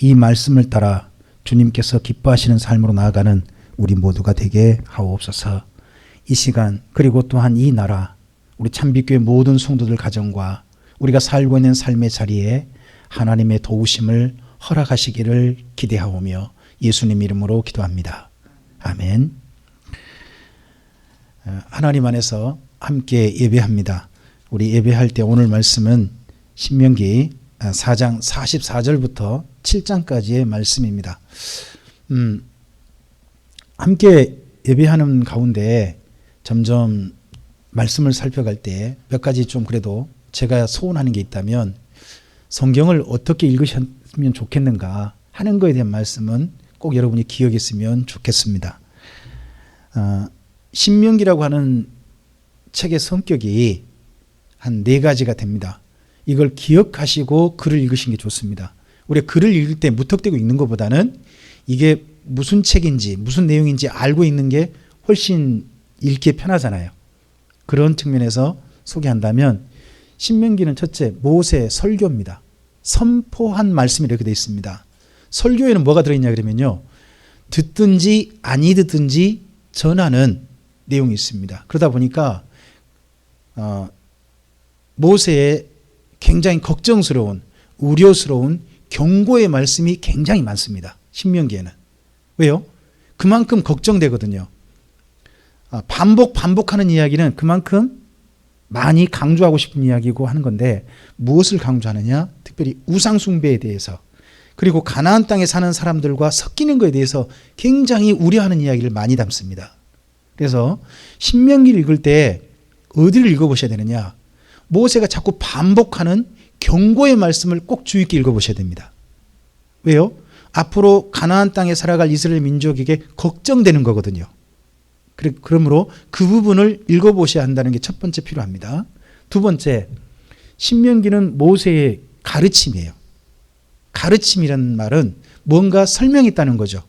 이 말씀을 따라 주님께서 기뻐하시는 삶으로 나아가는 우리 모두가 되게 하옵소서. 이 시간 그리고 또한 이 나라 우리 참빛교회 모든 성도들 가정과 우리가 살고 있는 삶의 자리에 하나님의 도우심을 허락하시기를 기대하오며 예수님 이름으로 기도합니다. 아멘. 하나님 안에서 함께 예배합니다. 우리 예배할 때 오늘 말씀은 신명기 4장 44절부터 7장까지의 말씀입니다. 함께 예배하는 가운데 점점 말씀을 살펴갈 때 몇 가지 좀 그래도 제가 소원하는 게 있다면 성경을 어떻게 읽으셨으면 좋겠는가 하는 거에 대한 말씀은 꼭 여러분이 기억했으면 좋겠습니다. 신명기라고 하는 책의 성격이 한 4가지가 됩니다. 이걸 기억하시고 글을 읽으시는 게 좋습니다. 우리가 글을 읽을 때 무턱대고 읽는 것보다는 이게 무슨 책인지 무슨 내용인지 알고 있는 게 훨씬 읽기 편하잖아요. 그런 측면에서 소개한다면 신명기는 첫째 모세 설교입니다. 선포한 말씀이 이렇게 되어 있습니다. 설교에는 뭐가 들어있냐 그러면요, 듣든지 아니 듣든지 전하는 내용이 있습니다. 그러다 보니까 모세의 굉장히 걱정스러운 우려스러운 경고의 말씀이 굉장히 많습니다. 신명기에는. 왜요? 그만큼 걱정되거든요. 반복하는 이야기는 그만큼 많이 강조하고 싶은 이야기고 하는 건데 무엇을 강조하느냐? 특별히 우상 숭배에 대해서 그리고 가나안 땅에 사는 사람들과 섞이는 것에 대해서 굉장히 우려하는 이야기를 많이 담습니다. 그래서 신명기를 읽을 때 어디를 읽어보셔야 되느냐? 모세가 자꾸 반복하는 경고의 말씀을 꼭 주의 있게 읽어보셔야 됩니다. 왜요? 앞으로 가나안 땅에 살아갈 이스라엘 민족에게 걱정되는 거거든요. 그러므로 그 부분을 읽어보셔야 한다는 게 첫 번째 필요합니다. 두 번째, 신명기는 모세의 가르침이에요. 가르침이라는 말은 뭔가 설명이 있다는 거죠.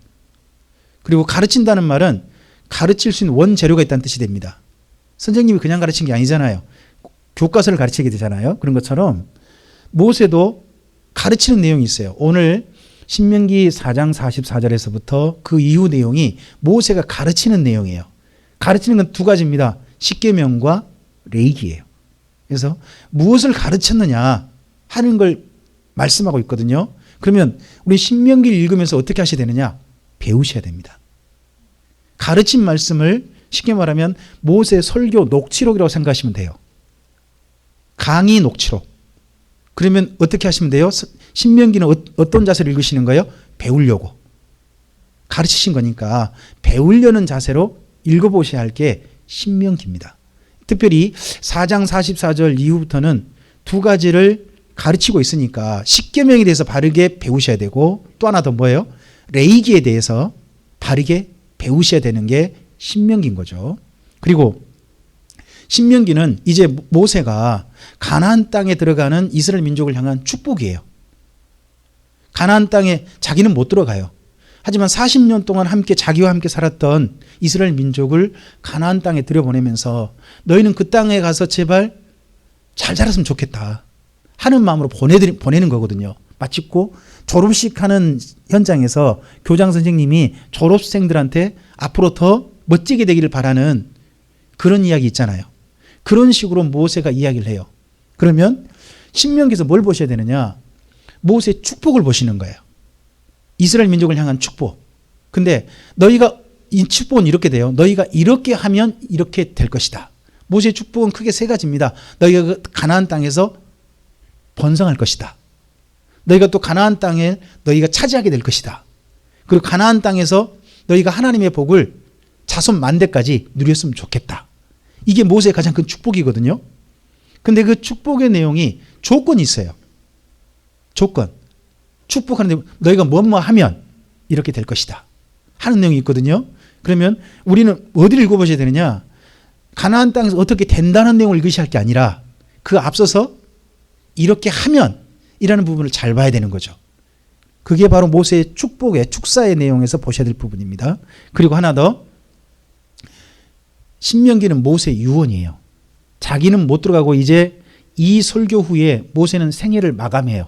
그리고 가르친다는 말은 가르칠 수 있는 원재료가 있다는 뜻이 됩니다. 선생님이 그냥 가르친 게 아니잖아요. 교과서를 가르치게 되잖아요. 그런 것처럼 모세도 가르치는 내용이 있어요. 오늘 신명기 4장 44절에서부터 그 이후 내용이 모세가 가르치는 내용이에요. 가르치는 건 2가지입니다. 십계명과 레위기예요. 그래서 무엇을 가르쳤느냐 하는 걸 말씀하고 있거든요. 그러면 우리 신명기를 읽으면서 어떻게 하셔야 되느냐? 배우셔야 됩니다. 가르친 말씀을 쉽게 말하면 모세 설교 녹취록이라고 생각하시면 돼요. 강의 녹취록. 그러면 어떻게 하시면 돼요? 신명기는 어떤 자세로 읽으시는 거예요? 배우려고. 가르치신 거니까 배우려는 자세로 읽어보셔야 할 게 신명기입니다. 특별히 4장 44절 이후부터는 2가지를 가르치고 있으니까 십계명에 대해서 바르게 배우셔야 되고 또 하나 더 뭐예요? 레위기에 대해서 바르게 배우셔야 되는 게 신명기인 거죠. 그리고 신명기는 이제 모세가 가나안 땅에 들어가는 이스라엘 민족을 향한 축복이에요. 가나안 땅에 자기는 못 들어가요. 하지만 40년 동안 자기와 함께 살았던 이스라엘 민족을 가나안 땅에 들여보내면서 너희는 그 땅에 가서 제발 잘 자랐으면 좋겠다 하는 마음으로 보내는 거거든요. 마치 졸업식 하는 현장에서 교장 선생님이 졸업생들한테 앞으로 더 멋지게 되기를 바라는 그런 이야기 있잖아요. 그런 식으로 모세가 이야기를 해요. 그러면 신명기에서 뭘 보셔야 되느냐? 모세의 축복을 보시는 거예요. 이스라엘 민족을 향한 축복. 근데 너희가 이 축복은 이렇게 돼요. 너희가 이렇게 하면 이렇게 될 것이다. 모세의 축복은 크게 3가지입니다. 너희가 가나안 땅에서 번성할 것이다. 너희가 또 가나안 땅에 너희가 차지하게 될 것이다. 그리고 가나안 땅에서 너희가 하나님의 복을 자손 만대까지 누렸으면 좋겠다. 이게 모세의 가장 큰 축복이거든요. 근데 그 축복의 내용이 조건이 있어요. 조건. 축복하는데 너희가 뭐뭐 하면 이렇게 될 것이다 하는 내용이 있거든요. 그러면 우리는 어디를 읽어보셔야 되느냐? 가나안 땅에서 어떻게 된다는 내용을 읽으셔야 할 게 아니라 그 앞서서 이렇게 하면 이라는 부분을 잘 봐야 되는 거죠. 그게 바로 모세의 축복의 축사의 내용에서 보셔야 될 부분입니다. 그리고 하나 더, 신명기는 모세의 유언이에요. 자기는 못 들어가고 이제 이 설교 후에 모세는 생애를 마감해요.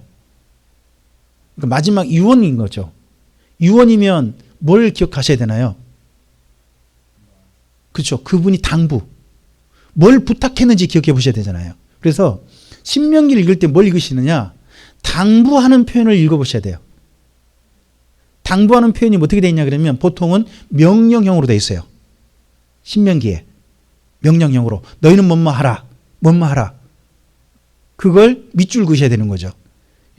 그러니까 마지막 유언인 거죠. 유언이면 뭘 기억하셔야 되나요? 그렇죠. 그분이 당부. 뭘 부탁했는지 기억해 보셔야 되잖아요. 그래서 신명기를 읽을 때 뭘 읽으시느냐? 당부하는 표현을 읽어보셔야 돼요. 당부하는 표현이 어떻게 되어 있냐 그러면 보통은 명령형으로 되어 있어요. 신명기에. 명령형으로. 너희는 뭐뭐 하라. 뭐뭐 하라. 그걸 밑줄 그으셔야 되는 거죠.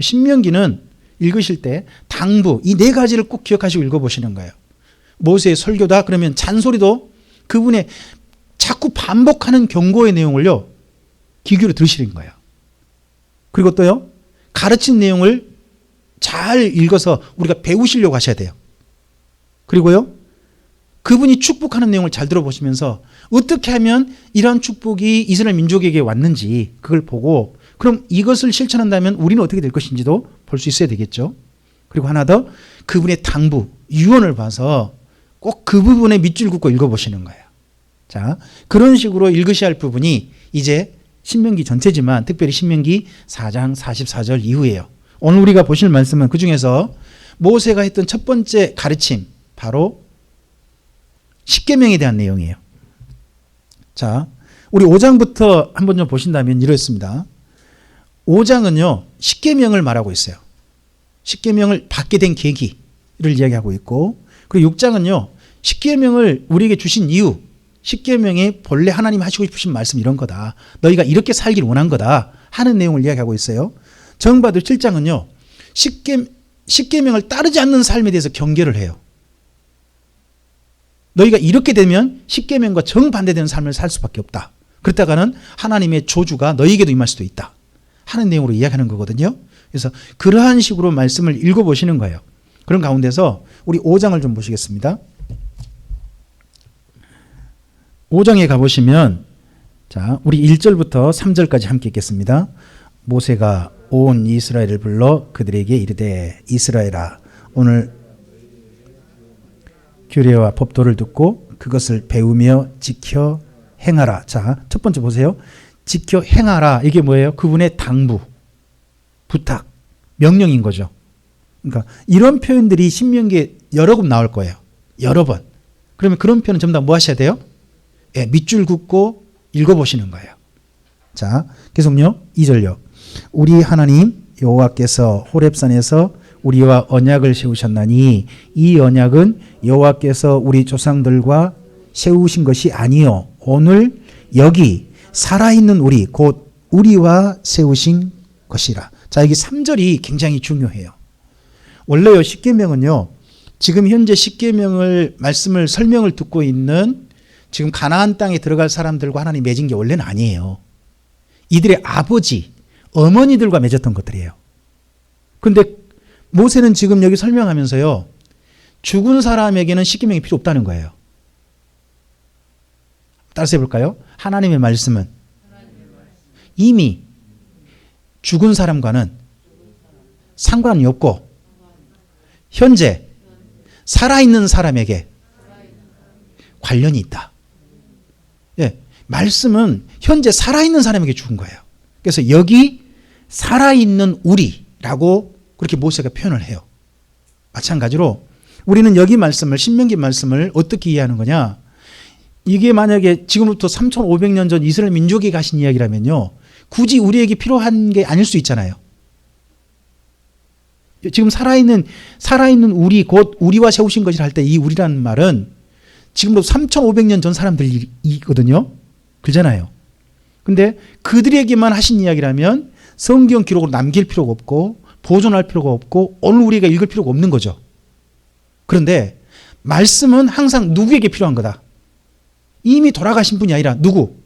신명기는 읽으실 때 당부, 이 네 가지를 꼭 기억하시고 읽어보시는 거예요. 모세의 설교다 그러면 잔소리도 그분의 자꾸 반복하는 경고의 내용을요, 귀 기울여 들으시는 거예요. 그리고 또요, 가르친 내용을 잘 읽어서 우리가 배우시려고 하셔야 돼요. 그리고요, 그분이 축복하는 내용을 잘 들어보시면서 어떻게 하면 이러한 축복이 이스라엘 민족에게 왔는지 그걸 보고 그럼 이것을 실천한다면 우리는 어떻게 될 것인지도 볼 수 있어야 되겠죠. 그리고 하나 더, 그분의 당부, 유언을 봐서 꼭 그 부분에 밑줄 긋고 읽어보시는 거예요. 자, 그런 식으로 읽으셔야 할 부분이 이제 신명기 전체지만 특별히 신명기 4장 44절 이후예요. 오늘 우리가 보실 말씀은 그 중에서 모세가 했던 첫 번째 가르침, 바로 십계명에 대한 내용이에요. 자, 우리 5장부터 한번 좀 보신다면 이렇습니다. 5장은요, 십계명을 말하고 있어요. 십계명을 받게 된 계기를 이야기하고 있고, 그리고 6장은요, 십계명을 우리에게 주신 이유, 십계명이 본래 하나님이 하시고 싶으신 말씀 이런 거다. 너희가 이렇게 살기를 원한 거다 하는 내용을 이야기하고 있어요. 정바들 7장은요. 십계명을 따르지 않는 삶에 대해서 경계를 해요. 너희가 이렇게 되면 십계명과 정반대되는 삶을 살 수밖에 없다. 그렇다가는 하나님의 저주가 너희에게도 임할 수도 있다 하는 내용으로 이야기하는 거거든요. 그래서 그러한 식으로 말씀을 읽어보시는 거예요. 그런 가운데서 우리 5장을 좀 보시겠습니다. 5장에 가보시면, 자, 우리 1절부터 3절까지 함께 읽겠습니다. 모세가 온 이스라엘을 불러 그들에게 이르되, 이스라엘아, 오늘 규례와 법도를 듣고 그것을 배우며 지켜 행하라. 자, 첫 번째 보세요. 지켜 행하라. 이게 뭐예요? 그분의 당부, 부탁, 명령인 거죠. 그러니까 이런 표현들이 신명기에 여러 번 나올 거예요. 여러 번. 그러면 그런 표현은 전부 다 뭐 하셔야 돼요? 예, 밑줄 긋고 읽어보시는 거예요. 자, 계속요. 2절요. 우리 하나님 여호와께서 호렙산에서 우리와 언약을 세우셨나니 이 언약은 여호와께서 우리 조상들과 세우신 것이 아니요 오늘 여기 살아있는 우리 곧 우리와 세우신 것이라. 자, 여기 3절이 굉장히 중요해요. 원래요, 십계명은요, 지금 현재 십계명을 말씀을 설명을 듣고 있는 지금 가나안 땅에 들어갈 사람들과 하나님 맺은 게 원래는 아니에요. 이들의 아버지, 어머니들과 맺었던 것들이에요. 그런데 모세는 지금 여기 설명하면서요, 죽은 사람에게는 십계명이 필요 없다는 거예요. 따라서 해볼까요? 하나님의 말씀은 이미 죽은 사람과는 상관이 없고 현재 살아있는 사람에게 관련이 있다. 예, 말씀은 현재 살아있는 사람에게 죽은 거예요. 그래서 여기 살아있는 우리라고 그렇게 모세가 표현을 해요. 마찬가지로 우리는 여기 말씀을, 신명기 말씀을 어떻게 이해하는 거냐? 이게 만약에 지금부터 3,500년 전 이스라엘 민족이 가신 이야기라면요, 굳이 우리에게 필요한 게 아닐 수 있잖아요. 지금 살아있는 우리, 곧 우리와 세우신 것이라 할 때 이 우리라는 말은 지금도 3,500년 전 사람들이거든요. 그러잖아요. 근데 그들에게만 하신 이야기라면 성경 기록으로 남길 필요가 없고 보존할 필요가 없고 오늘 우리가 읽을 필요가 없는 거죠. 그런데 말씀은 항상 누구에게 필요한 거다. 이미 돌아가신 분이 아니라 누구?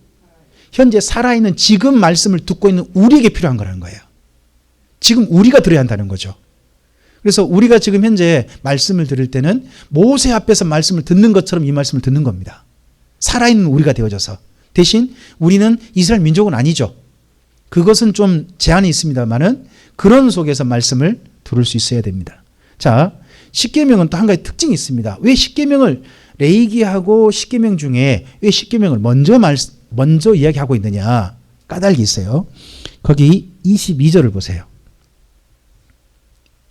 현재 살아있는 지금 말씀을 듣고 있는 우리에게 필요한 거라는 거예요. 지금 우리가 들어야 한다는 거죠. 그래서 우리가 지금 현재 말씀을 들을 때는 모세 앞에서 말씀을 듣는 것처럼 이 말씀을 듣는 겁니다. 살아있는 우리가 되어져서. 대신 우리는 이스라엘 민족은 아니죠. 그것은 좀 제한이 있습니다만은 그런 속에서 말씀을 들을 수 있어야 됩니다. 자, 십계명은 또 한 가지 특징이 있습니다. 왜 십계명을 레위기하고 십계명 중에 왜 십계명을 먼저 이야기하고 있느냐? 까닭이 있어요. 거기 22절을 보세요.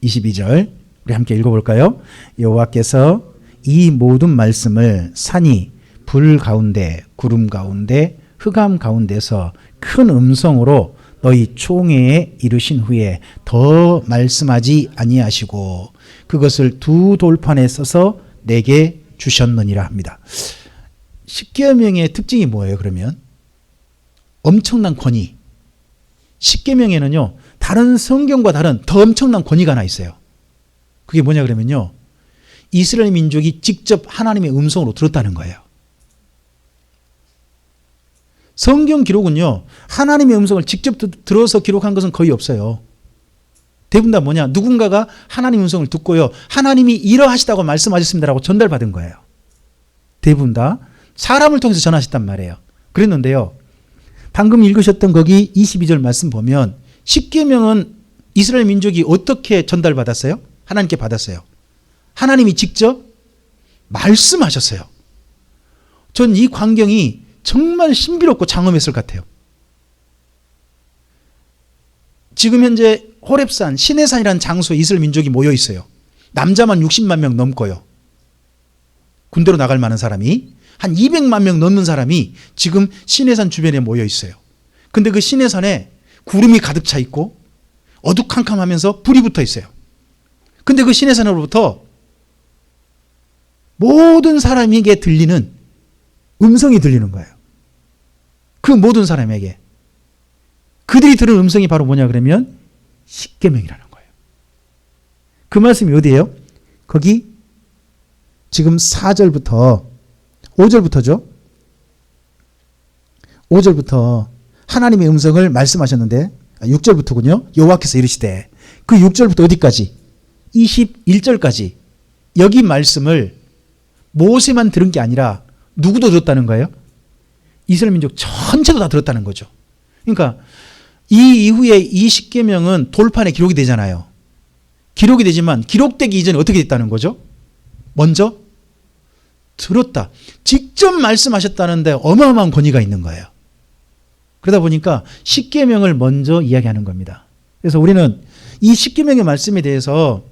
22절 우리 함께 읽어볼까요? 여호와께서 이 모든 말씀을 산이 불 가운데 구름 가운데 흑암 가운데서 큰 음성으로 너희 총회에 이르신 후에 더 말씀하지 아니하시고 그것을 두 돌판에 써서 내게 주셨느니라 합니다. 십계명의 특징이 뭐예요? 그러면 엄청난 권위. 십계명에는요 다른 성경과 다른 더 엄청난 권위가 하나 있어요. 그게 뭐냐 그러면요 이스라엘 민족이 직접 하나님의 음성으로 들었다는 거예요. 성경 기록은요 하나님의 음성을 직접 들어서 기록한 것은 거의 없어요. 대부분 다 뭐냐 누군가가 하나님의 음성을 듣고요 하나님이 이러하시다고 말씀하셨습니다라고 전달받은 거예요. 대부분 다 사람을 통해서 전하셨단 말이에요. 그랬는데요 방금 읽으셨던 거기 22절 말씀 보면 십계명은 이스라엘 민족이 어떻게 전달받았어요? 하나님께 받았어요. 하나님이 직접 말씀하셨어요. 전 이 광경이 정말 신비롭고 장엄했을 것 같아요. 지금 현재 호렙산 시내산이라는 장소에 이스라엘 민족이 모여 있어요. 남자만 60만 명 넘고요. 군대로 나갈 만한 사람이 한 200만 명 넘는 사람이 지금 시내산 주변에 모여 있어요. 근데 그 시내산에 구름이 가득 차 있고 어두캄캄하면서 불이 붙어 있어요. 근데 그 시내산으로부터 모든 사람에게 들리는 음성이 들리는 거예요. 그 모든 사람에게. 그들이 들은 음성이 바로 뭐냐 그러면 십계명이라는 거예요. 그 말씀이 어디예요? 거기 지금 4절부터 5절부터죠. 5절부터 하나님의 음성을 말씀하셨는데 6절부터군요. 여호와께서 이르시되 그 6절부터 어디까지? 21절까지 여기 말씀을 모세만 들은 게 아니라 누구도 들었다는 거예요? 이스라엘 민족 전체도 다 들었다는 거죠. 그러니까 이 이후에 이 십계명은 돌판에 기록이 되잖아요. 기록이 되지만 기록되기 이전에 어떻게 됐다는 거죠? 먼저 들었다. 직접 말씀하셨다는데 어마어마한 권위가 있는 거예요. 그러다 보니까 십계명을 먼저 이야기하는 겁니다. 그래서 우리는 이 십계명의 말씀에 대해서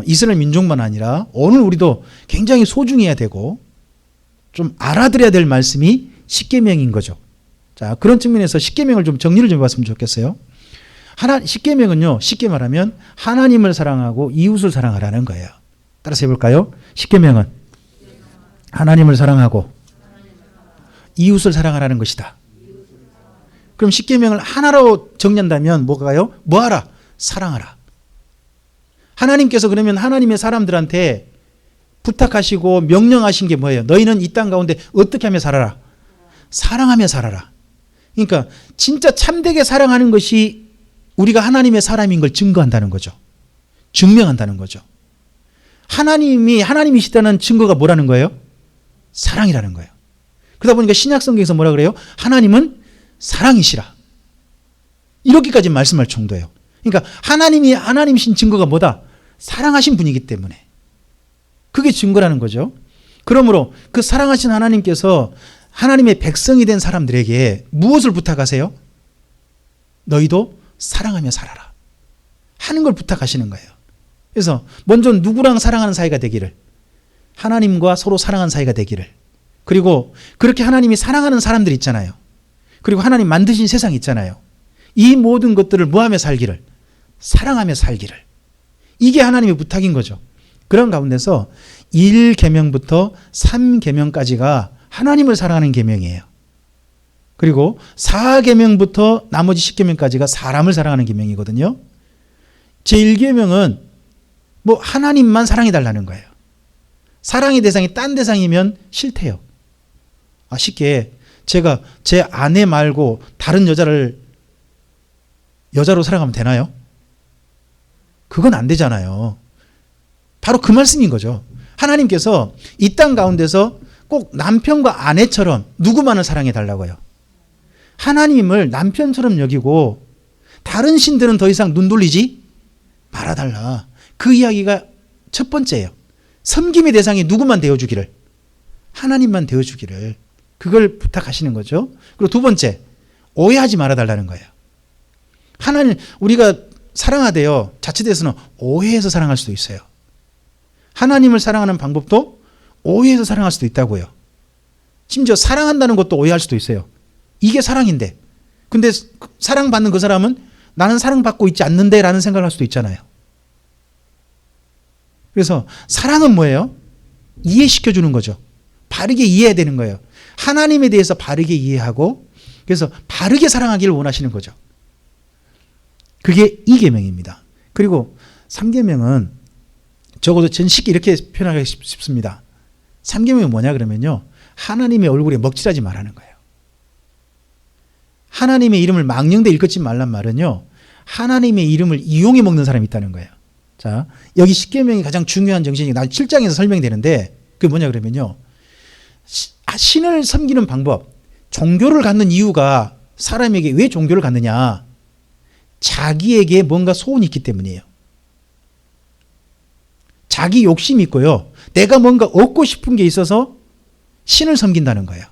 이스라엘 민족만 아니라 오늘 우리도 굉장히 소중해야 되고 좀 알아들어야 될 말씀이 십계명인 거죠. 자, 그런 측면에서 십계명을 좀 정리를 좀 해봤으면 좋겠어요. 십계명은요, 쉽게 말하면 하나님을 사랑하고 이웃을 사랑하라는 거예요. 따라서 해볼까요? 십계명은 하나님을 사랑하고 이웃을 사랑하라는 것이다. 그럼 십계명을 하나로 정리한다면 뭐가요? 뭐하라? 사랑하라. 하나님께서 그러면 하나님의 사람들한테 부탁하시고 명령하신 게 뭐예요? 너희는 이 땅 가운데 어떻게 하며 살아라? 사랑하며 살아라. 그러니까 진짜 참되게 사랑하는 것이 우리가 하나님의 사람인 걸 증거한다는 거죠. 증명한다는 거죠. 하나님이시다는 증거가 뭐라는 거예요? 사랑이라는 거예요. 그러다 보니까 신약 성경에서 뭐라 그래요? 하나님은 사랑이시라. 이렇게까지 말씀할 정도예요. 그러니까 하나님이신 증거가 뭐다? 사랑하신 분이기 때문에. 그게 증거라는 거죠. 그러므로 그 사랑하신 하나님께서 하나님의 백성이 된 사람들에게 무엇을 부탁하세요? 너희도 사랑하며 살아라 하는 걸 부탁하시는 거예요. 그래서 먼저 누구랑 사랑하는 사이가 되기를, 하나님과 서로 사랑하는 사이가 되기를, 그리고 그렇게 하나님이 사랑하는 사람들 있잖아요. 그리고 하나님 만드신 세상 있잖아요. 이 모든 것들을 뭐하며 살기를? 사랑하며 살기를. 이게 하나님의 부탁인 거죠. 그런 가운데서 1계명부터 3계명까지가 하나님을 사랑하는 계명이에요. 그리고 4계명부터 나머지 10계명까지가 사람을 사랑하는 계명이거든요. 제1계명은 뭐 하나님만 사랑해달라는 거예요. 사랑의 대상이 딴 대상이면 싫대요. 쉽게 제가 제 아내 말고 다른 여자로 사랑하면 되나요? 그건 안 되잖아요. 바로 그 말씀인 거죠. 하나님께서 이 땅 가운데서 꼭 남편과 아내처럼 누구만을 사랑해 달라고요. 하나님을 남편처럼 여기고 다른 신들은 더 이상 눈 돌리지 말아달라. 그 이야기가 첫 번째예요. 섬김의 대상이 누구만 되어주기를, 하나님만 되어주기를, 그걸 부탁하시는 거죠. 그리고 두 번째, 오해하지 말아달라는 거예요. 우리가 사랑하되어 자칫해서는 오해해서 사랑할 수도 있어요. 하나님을 사랑하는 방법도 오해해서 사랑할 수도 있다고요. 심지어 사랑한다는 것도 오해할 수도 있어요. 이게 사랑인데. 근데 사랑받는 그 사람은 나는 사랑받고 있지 않는데 라는 생각을 할 수도 있잖아요. 그래서 사랑은 뭐예요? 이해시켜 주는 거죠. 바르게 이해해야 되는 거예요. 하나님에 대해서 바르게 이해하고 그래서 바르게 사랑하기를 원하시는 거죠. 그게 2계명입니다. 그리고 3계명은 적어도 전 쉽게 이렇게 표현하기 쉽습니다. 3계명이 뭐냐 그러면요. 하나님의 얼굴에 먹칠하지 말라는 거예요. 하나님의 이름을 망령되이 일컫지 말란 말은요. 하나님의 이름을 이용해 먹는 사람이 있다는 거예요. 자, 여기 10계명이 가장 중요한 정신이 난 7장에서 설명이 되는데 그게 뭐냐 그러면요. 신을 섬기는 방법, 종교를 갖는 이유가 사람에게 왜 종교를 갖느냐? 자기에게 뭔가 소원이 있기 때문이에요. 자기 욕심이 있고요. 내가 뭔가 얻고 싶은 게 있어서 신을 섬긴다는 거예요.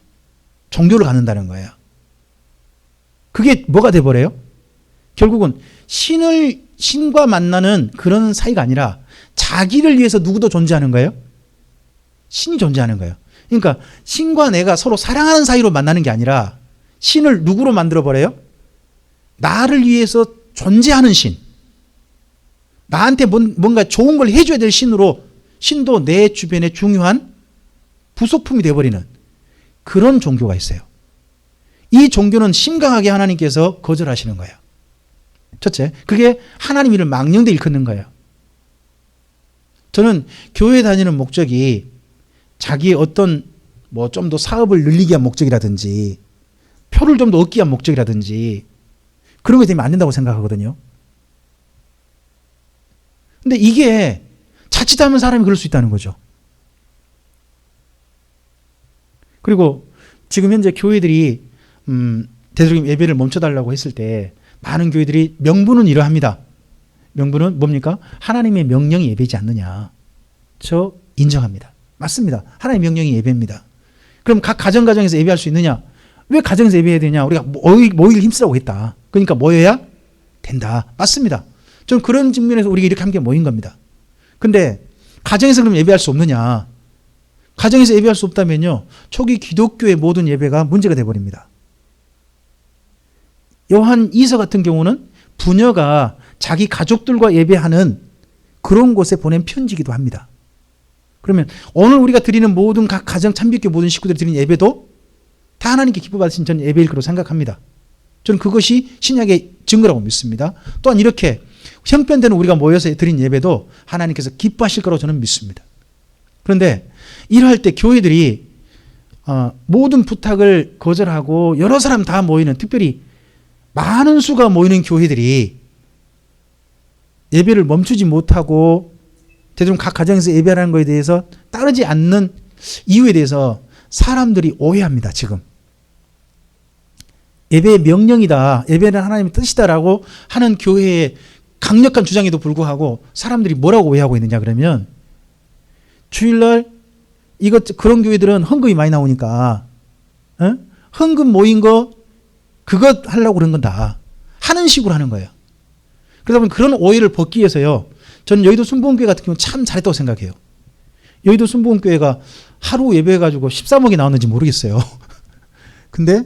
종교를 갖는다는 거예요. 그게 뭐가 돼버려요? 결국은 신과 만나는 그런 사이가 아니라 자기를 위해서 누구도 존재하는 거예요? 신이 존재하는 거예요. 그러니까 신과 내가 서로 사랑하는 사이로 만나는 게 아니라 신을 누구로 만들어버려요? 나를 위해서 존재하는 신. 나한테 뭔가 좋은 걸 해줘야 될 신으로 신도 내 주변에 중요한 부속품이 되어버리는 그런 종교가 있어요. 이 종교는 심각하게 하나님께서 거절하시는 거예요. 첫째, 그게 하나님 이름을 망령되이 일컫는 거예요. 저는 교회 다니는 목적이 자기의 어떤 뭐 좀 더 사업을 늘리기 위한 목적이라든지 표를 좀 더 얻기 위한 목적이라든지 그런 게 되면 안 된다고 생각하거든요. 근데 이게 자칫하면 사람이 그럴 수 있다는 거죠. 그리고 지금 현재 교회들이 되도록이면 예배를 멈춰달라고 했을 때 많은 교회들이 명분은 이러합니다. 명분은 뭡니까? 하나님의 명령이 예배이지 않느냐. 저 인정합니다. 맞습니다. 하나님의 명령이 예배입니다. 그럼 각 가정에서 예배할 수 있느냐? 왜 가정에서 예배해야 되냐? 우리가 모일 힘쓰라고 했다. 그러니까 모여야 된다. 맞습니다. 저는 그런 측면에서 우리가 이렇게 함께 모인 겁니다. 근데 가정에서 그럼 예배할 수 없느냐? 가정에서 예배할 수 없다면요. 초기 기독교의 모든 예배가 문제가 되어버립니다. 요한 2서 같은 경우는 부녀가 자기 가족들과 예배하는 그런 곳에 보낸 편지기도 합니다. 그러면 오늘 우리가 드리는 모든 각 가정 참빛교 모든 식구들이 드리는 예배도 다 하나님께 기뻐 받으신 전 예배일 거라고 생각합니다. 저는 그것이 신약의 증거라고 믿습니다. 또한 이렇게 형편되는 우리가 모여서 드린 예배도 하나님께서 기뻐하실 거라고 저는 믿습니다. 그런데 이러할 때 교회들이 모든 부탁을 거절하고 여러 사람 다 모이는 특별히 많은 수가 모이는 교회들이 예배를 멈추지 못하고 되도록 각 가정에서 예배하는 것에 대해서 따르지 않는 이유에 대해서 사람들이 오해합니다. 지금 예배의 명령이다. 예배는 하나님의 뜻이다라고 하는 교회의 강력한 주장에도 불구하고 사람들이 뭐라고 오해하고 있느냐 그러면 주일날 그런 교회들은 헌금이 많이 나오니까 헌금 모인 거 그거 하려고 그런 건다 하는 식으로 하는 거예요. 그러다 보니 그런 오해를 벗기 위해서요. 저는 여의도 순복음교회 같은 경우는 참 잘했다고 생각해요. 여의도 순복음교회가 하루 예배해가지고 13억이 나왔는지 모르겠어요. 근데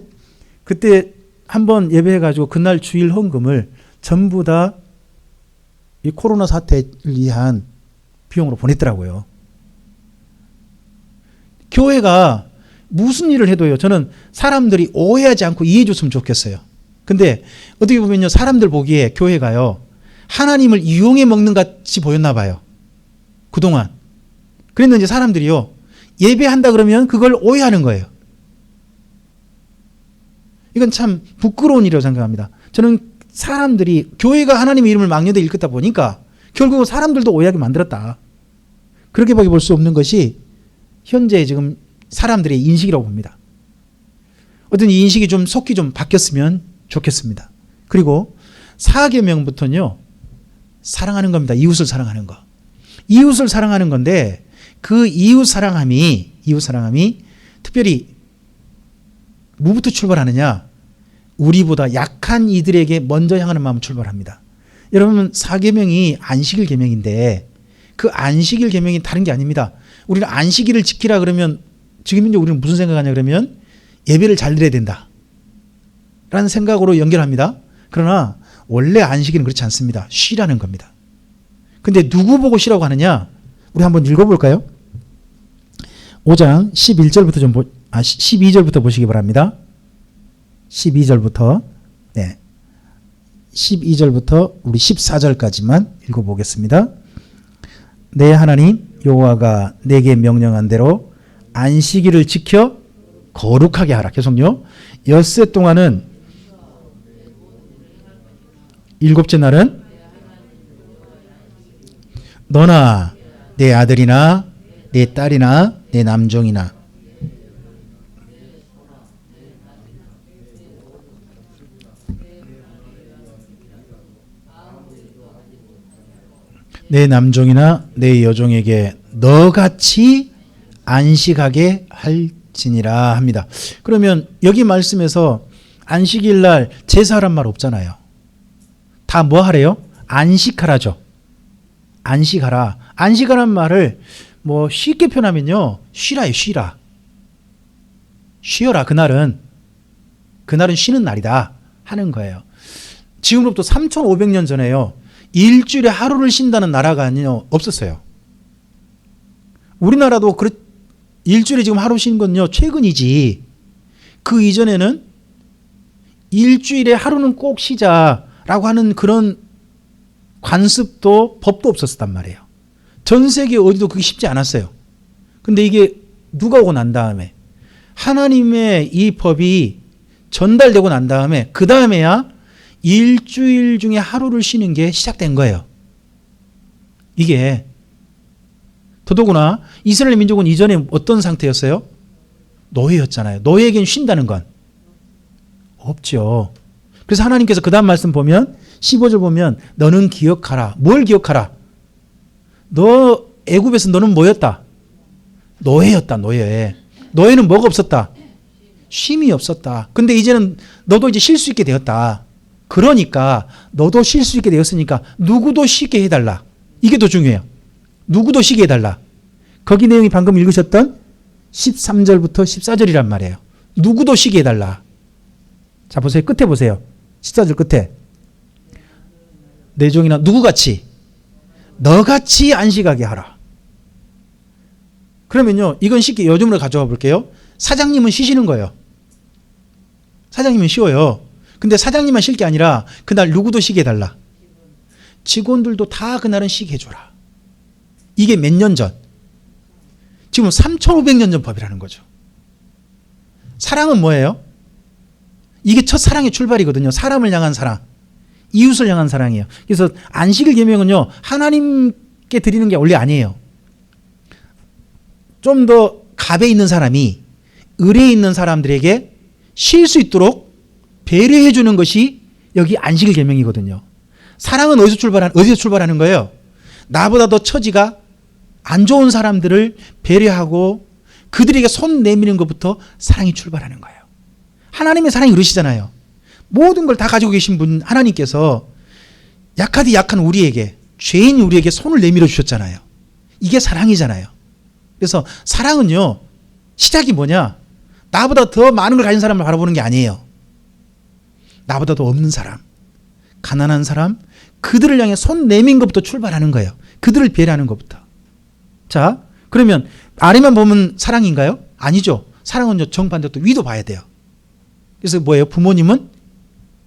그때 한번 예배해가지고 그날 주일 헌금을 전부 다 이 코로나 사태를 위한 비용으로 보냈더라고요. 교회가 무슨 일을 해도요. 저는 사람들이 오해하지 않고 이해해 줬으면 좋겠어요. 근데 어떻게 보면요. 사람들 보기에 교회가요. 하나님을 이용해 먹는 같이 보였나 봐요. 그동안. 그랬는지 사람들이요. 예배한다 그러면 그걸 오해하는 거예요. 이건 참 부끄러운 일이라고 생각합니다. 저는 사람들이 교회가 하나님의 이름을 망령되이 일컫다 보니까 결국은 사람들도 오해하게 만들었다. 그렇게밖에 볼 수 없는 것이 현재 지금 사람들의 인식이라고 봅니다. 어떤 이 인식이 좀 속히 좀 바뀌었으면 좋겠습니다. 그리고 4계명부터는요. 사랑하는 겁니다. 이웃을 사랑하는 거. 이웃을 사랑하는 건데 그 이웃 사랑함이 특별히 뭐부터 출발하느냐? 우리보다 약한 이들에게 먼저 향하는 마음을 출발합니다. 여러분 사계명이 안식일 계명인데 그 안식일 계명이 다른 게 아닙니다. 우리는 안식일을 지키라 그러면 지금 이제 우리는 무슨 생각하냐 그러면 예배를 잘 드려야 된다 라는 생각으로 연결합니다. 그러나 원래 안식일은 그렇지 않습니다. 쉬라는 겁니다. 근데 누구 보고 쉬라고 하느냐? 우리 한번 읽어볼까요? 5장 11절부터 12절부터 보시기 바랍니다. 12절부터 12절부터 우리 14절까지만 읽어보겠습니다. 내 하나님 여호와가 내게 명령한 대로 안식일을 지켜 거룩하게 하라. 계속요. 엿새 동안은 일곱째 날은 너나 내 아들이나 내 딸이나 내 남종이나 내 남종이나 내 여종에게 너같이 안식하게 할지니라 합니다. 그러면 여기 말씀에서 안식일 날 제사란 말 없잖아요. 다 뭐 하래요? 안식하라죠. 안식하라. 안식하라는 말을 뭐 쉽게 표현하면요. 쉬라요. 쉬라. 쉬어라. 그날은 쉬는 날이다 하는 거예요. 지금으로부터 3,500년 전에요. 일주일에 하루를 쉰다는 나라가 없었어요. 우리나라도 일주일에 지금 하루 쉬는 건요 최근이지. 그 이전에는 일주일에 하루는 꼭 쉬자라고 하는 그런 관습도 법도 없었단 말이에요. 전 세계 어디도 그게 쉽지 않았어요. 근데 이게 누가 오고 난 다음에 하나님의 이 법이 전달되고 난 다음에 그 다음에야 일주일 중에 하루를 쉬는 게 시작된 거예요. 이게 더더구나 이스라엘 민족은 이전에 어떤 상태였어요? 노예였잖아요. 노예에겐 쉰다는 건 없죠. 그래서 하나님께서 그 다음 말씀 보면 15절 보면 너는 기억하라. 뭘 기억하라? 너 애굽에서 너는 뭐였다? 노예였다. 노예. 노예는 뭐가 없었다? 쉼이 없었다. 근데 이제는 너도 이제 쉴 수 있게 되었다. 그러니까 너도 쉴 수 있게 되었으니까 누구도 쉬게 해달라. 이게 더 중요해요. 누구도 쉬게 해달라. 거기 내용이 방금 읽으셨던 13절부터 14절이란 말이에요. 누구도 쉬게 해달라. 자 보세요. 끝에 보세요. 14절 끝에 내 종이나 누구같이 너같이 안식하게 하라. 그러면요 이건 쉽게 요즘으로 가져와 볼게요. 사장님은 쉬시는 거예요. 사장님은 쉬어요. 근데 사장님만 쉴 게 아니라 그날 누구도 쉬게 해달라. 직원들도 다 그날은 쉬게 해줘라. 이게 몇 년 전? 지금 3,500년 전 법이라는 거죠. 사랑은 뭐예요? 이게 첫 사랑의 출발이거든요. 사람을 향한 사랑, 이웃을 향한 사랑이에요. 그래서 안식일 계명은요 하나님께 드리는 게 원래 아니에요. 좀 더 갑에 있는 사람이 을에 있는 사람들에게 쉴 수 있도록 배려해 주는 것이 여기 안식일 계명이거든요. 사랑은 어디서 출발하는 거예요? 나보다 더 처지가 안 좋은 사람들을 배려하고 그들에게 손 내미는 것부터 사랑이 출발하는 거예요. 하나님의 사랑이 이러시잖아요. 모든 걸 다 가지고 계신 분 하나님께서 약하디 약한 우리에게, 죄인 우리에게 손을 내밀어 주셨잖아요. 이게 사랑이잖아요. 그래서 사랑은요 시작이 뭐냐? 나보다 더 많은 걸 가진 사람을 바라보는 게 아니에요. 나보다 더 없는 사람, 가난한 사람, 그들을 향해 손 내민 것부터 출발하는 거예요. 그들을 배려하는 것부터. 자, 그러면 아래만 보면 사랑인가요? 아니죠. 사랑은요 정반대로 또 위도 봐야 돼요. 그래서 뭐예요? 부모님은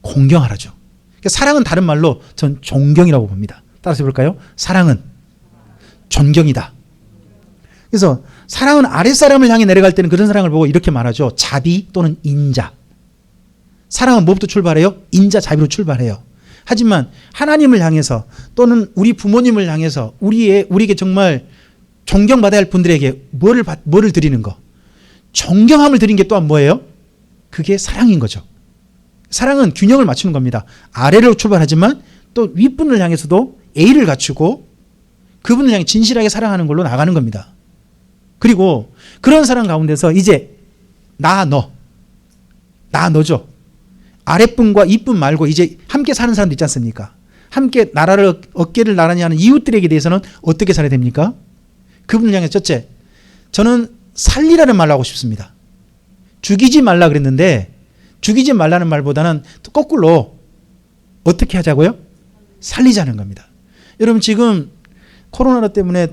공경하라죠. 그러니까 사랑은 다른 말로 전 존경이라고 봅니다. 따라서 해볼까요? 사랑은 존경이다. 그래서 사랑은 아랫사람을 향해 내려갈 때는 그런 사랑을 보고 이렇게 말하죠. 자비 또는 인자. 사랑은 뭐부터 출발해요? 인자, 자비로 출발해요. 하지만 하나님을 향해서 또는 우리 부모님을 향해서 우리에게 정말 존경받아야 할 분들에게 뭐를 드리는 거? 존경함을 드리는 게 또한 뭐예요? 그게 사랑인 거죠. 사랑은 균형을 맞추는 겁니다. 아래로 출발하지만 또 윗분을 향해서도 A를 갖추고 그분을 향해 진실하게 사랑하는 걸로 나가는 겁니다. 그리고 그런 사랑 가운데서 이제 너죠. 아랫분과 윗분 말고 이제 함께 사는 사람도 있지 않습니까? 함께 나라를 어깨를 나란히 하는 이웃들에게 대해서는 어떻게 살아야 됩니까? 그분을 향해 첫째, 저는 살리라는 말을 하고 싶습니다. 죽이지 말라 그랬는데 죽이지 말라는 말보다는 거꾸로 어떻게 하자고요? 살리자는 겁니다. 여러분 지금 코로나 때문에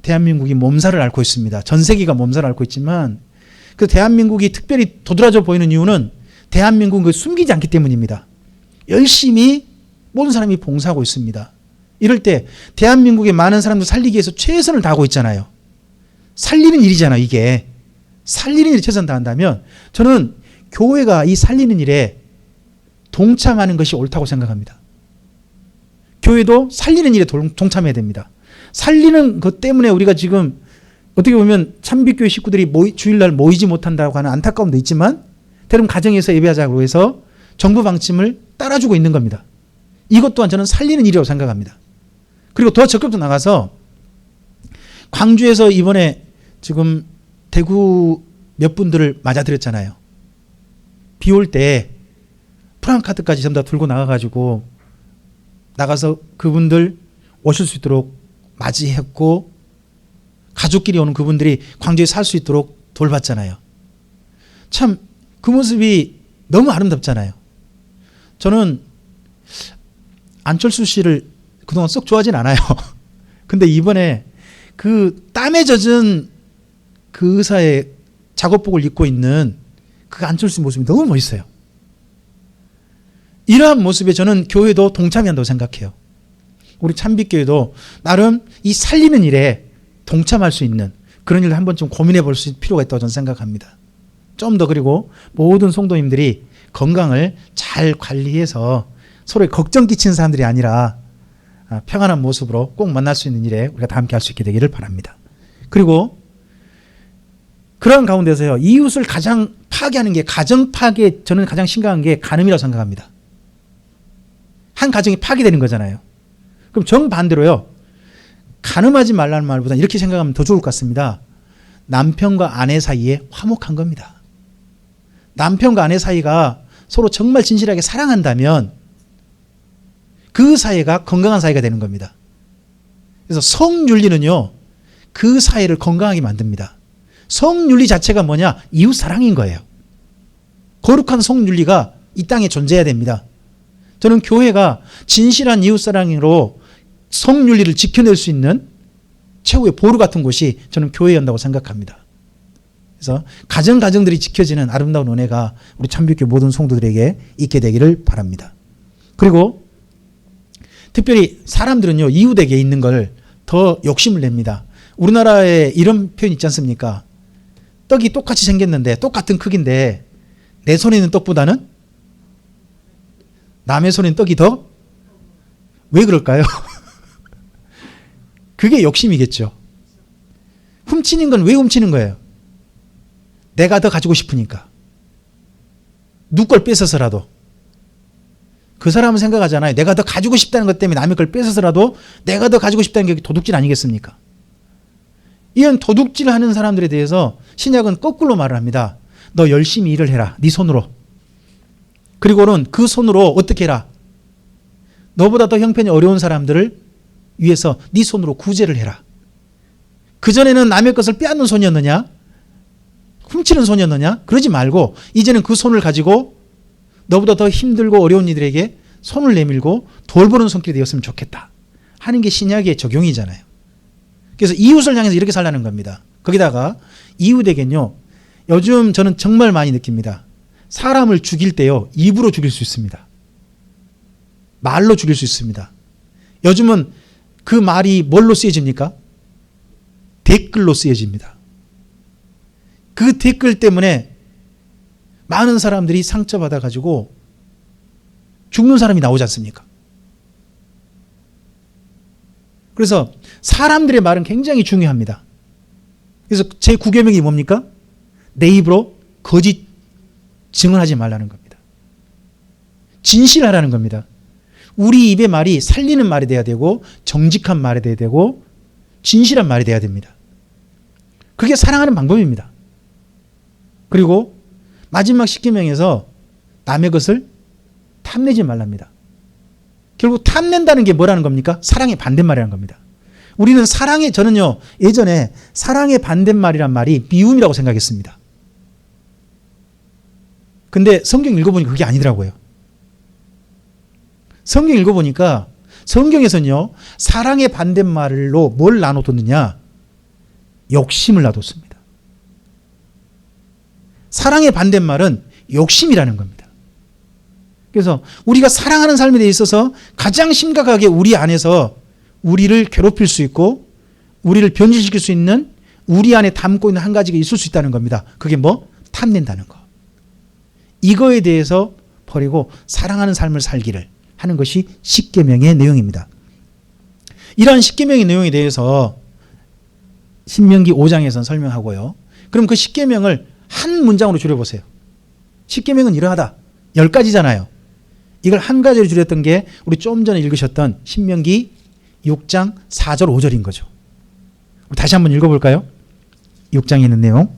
대한민국이 몸살을 앓고 있습니다. 전 세계가 몸살을 앓고 있지만 그 대한민국이 특별히 도드라져 보이는 이유는 대한민국을 숨기지 않기 때문입니다. 열심히 모든 사람이 봉사하고 있습니다. 이럴 때 대한민국의 많은 사람들 살리기 위해서 최선을 다하고 있잖아요. 살리는 일이잖아요. 이게 살리는 일에 최선 다한다면 저는 교회가 이 살리는 일에 동참하는 것이 옳다고 생각합니다. 교회도 살리는 일에 동참해야 됩니다. 살리는 것 때문에 우리가 지금 어떻게 보면 참빛교회 식구들이 주일날 모이지 못한다고 하는 안타까움도 있지만 대부분 가정에서 예배하자고 해서 정부 방침을 따라주고 있는 겁니다. 이것 또한 저는 살리는 일이라고 생각합니다. 그리고 더 적극적으로 나가서 광주에서 이번에 지금 대구 몇 분들을 맞아들였잖아요. 비 올 때 프랑카드까지 전부 다 들고 나가가지고 나가서 그분들 오실 수 있도록 맞이했고 가족끼리 오는 그분들이 광주에 살 수 있도록 돌봤잖아요. 참 그 모습이 너무 아름답잖아요. 저는 안철수 씨를 그동안 썩 좋아하진 않아요. 근데 이번에 그 땀에 젖은 그 의사의 작업복을 입고 있는 그 안철수 모습이 너무 멋있어요. 이러한 모습에 저는 교회도 동참해야 한다고 생각해요. 우리 참빛교회도 나름 이 살리는 일에 동참할 수 있는 그런 일을 한번 좀 고민해 볼 필요가 있다고 저는 생각합니다. 좀 더 그리고 모든 성도님들이 건강을 잘 관리해서 서로의 걱정 끼치는 사람들이 아니라 평안한 모습으로 꼭 만날 수 있는 일에 우리가 다 함께 할 수 있게 되기를 바랍니다. 그리고 그런 가운데서요, 이웃을 가장 파괴하는 게 가정 파괴, 저는 가장 심각한 게 간음이라고 생각합니다. 한 가정이 파괴되는 거잖아요. 그럼 정반대로요, 간음하지 말라는 말보다 이렇게 생각하면 더 좋을 것 같습니다. 남편과 아내 사이에 화목한 겁니다. 남편과 아내 사이가 서로 정말 진실하게 사랑한다면 그 사이가 건강한 사이가 되는 겁니다. 그래서 성윤리는요, 그 사이를 건강하게 만듭니다. 성윤리 자체가 뭐냐? 이웃 사랑인 거예요. 거룩한 성윤리가 이 땅에 존재해야 됩니다. 저는 교회가 진실한 이웃 사랑으로 성윤리를 지켜낼 수 있는 최후의 보루 같은 곳이 저는 교회였다고 생각합니다. 그래서 가정들이 지켜지는 아름다운 은혜가 우리 참빛교회 모든 성도들에게 있게 되기를 바랍니다. 그리고 특별히 사람들은요, 이웃에게 있는 걸 더 욕심을 냅니다. 우리나라에 이런 표현 있지 않습니까? 떡이 똑같이 생겼는데 똑같은 크기인데 내 손에 있는 떡보다는 남의 손에 있는 떡이 더? 왜 그럴까요? 그게 욕심이겠죠. 훔치는 건 왜 훔치는 거예요? 내가 더 가지고 싶으니까. 누구 걸 뺏어서라도. 그 사람은 생각하잖아요. 내가 더 가지고 싶다는 것 때문에 남의 걸 뺏어서라도 내가 더 가지고 싶다는 게 도둑질 아니겠습니까? 이런 도둑질 하는 사람들에 대해서 신약은 거꾸로 말을 합니다. 너 열심히 일을 해라. 네 손으로. 그리고는 그 손으로 어떻게 해라. 너보다 더 형편이 어려운 사람들을 위해서 네 손으로 구제를 해라. 그전에는 남의 것을 빼앗는 손이었느냐? 훔치는 손이었느냐? 그러지 말고 이제는 그 손을 가지고 너보다 더 힘들고 어려운 이들에게 손을 내밀고 돌보는 손길이 되었으면 좋겠다 하는 게 신약의 적용이잖아요. 그래서 이웃을 향해서 이렇게 살라는 겁니다. 거기다가 이웃에겐요, 요즘 저는 정말 많이 느낍니다. 사람을 죽일 때요, 입으로 죽일 수 있습니다. 말로 죽일 수 있습니다. 요즘은 그 말이 뭘로 쓰여집니까? 댓글로 쓰여집니다. 그 댓글 때문에 많은 사람들이 상처받아가지고 죽는 사람이 나오지 않습니까? 그래서 사람들의 말은 굉장히 중요합니다. 그래서 제 9계명이 뭡니까? 내 입으로 거짓 증언하지 말라는 겁니다. 진실하라는 겁니다. 우리 입의 말이 살리는 말이 돼야 되고 정직한 말이 돼야 되고 진실한 말이 돼야 됩니다. 그게 사랑하는 방법입니다. 그리고 마지막 10계명에서 남의 것을 탐내지 말랍니다. 결국 탐낸다는 게 뭐라는 겁니까? 사랑의 반대말이라는 겁니다. 우리는 저는요, 예전에 사랑의 반대말이란 말이 미움이라고 생각했습니다. 근데 성경 읽어보니까 그게 아니더라고요. 성경 읽어보니까 성경에서는요, 사랑의 반대말로 뭘 나눠뒀느냐? 욕심을 놔뒀습니다. 사랑의 반대말은 욕심이라는 겁니다. 그래서 우리가 사랑하는 삶에 대해 있어서 가장 심각하게 우리 안에서 우리를 괴롭힐 수 있고 우리를 변질시킬 수 있는 우리 안에 담고 있는 한 가지가 있을 수 있다는 겁니다. 그게 뭐? 탐낸다는 거. 이거에 대해서 버리고 사랑하는 삶을 살기를 하는 것이 십계명의 내용입니다. 이러한 십계명의 내용에 대해서 신명기 5장에서는 설명하고요. 그럼 그 십계명을 한 문장으로 줄여보세요. 십계명은 이러하다. 10가지잖아요. 이걸 한 가지로 줄였던 게 우리 좀 전에 읽으셨던 신명기 6장 4절 5절인 거죠. 다시 한번 읽어볼까요? 6장에 있는 내용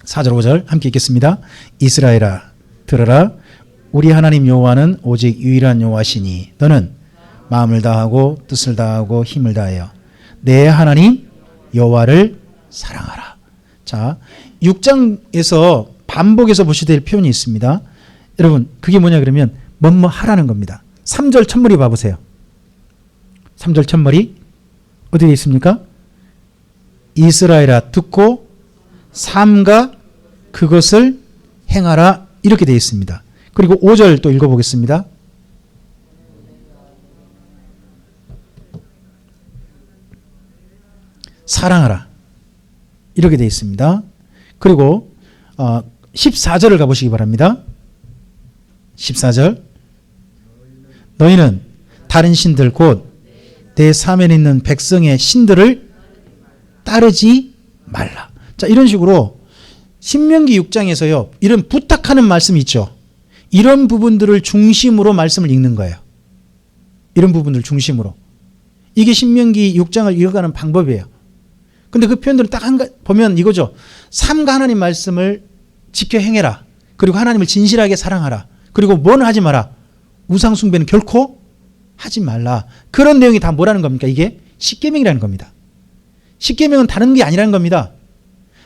4절 5절 함께 읽겠습니다. 이스라엘아 들으라. 우리 하나님 여호와는 오직 유일한 여호와시니 너는 마음을 다하고 뜻을 다하고 힘을 다하여 내 하나님 여호와를 사랑하라. 자, 6장에서 반복해서 보셔야 될 표현이 있습니다. 여러분, 그게 뭐냐 그러면 뭐뭐 하라는 겁니다. 3절 첫머리 봐보세요. 3절 첫머리 어디에 있습니까? 이스라엘아 듣고 삼가 그것을 행하라 이렇게 되어 있습니다. 그리고 5절 또 읽어보겠습니다. 사랑하라 이렇게 되어 있습니다. 그리고 14절을 가보시기 바랍니다. 14절 너희는 다른 신들 곧 내 사면에 있는 백성의 신들을 따르지 말라. 자, 이런 식으로 신명기 6장에서요 이런 부탁하는 말씀이 있죠. 이런 부분들을 중심으로 말씀을 읽는 거예요. 이런 부분들 중심으로. 이게 신명기 6장을 읽어가는 방법이에요. 근데 그 표현들은 딱 보면 이거죠. 삼가 하나님 말씀을 지켜 행해라. 그리고 하나님을 진실하게 사랑하라. 그리고 뭐는 하지 마라. 우상 숭배는 결코 하지 말라. 그런 내용이 다 뭐라는 겁니까? 이게 십계명이라는 겁니다. 십계명은 다른 게 아니라는 겁니다.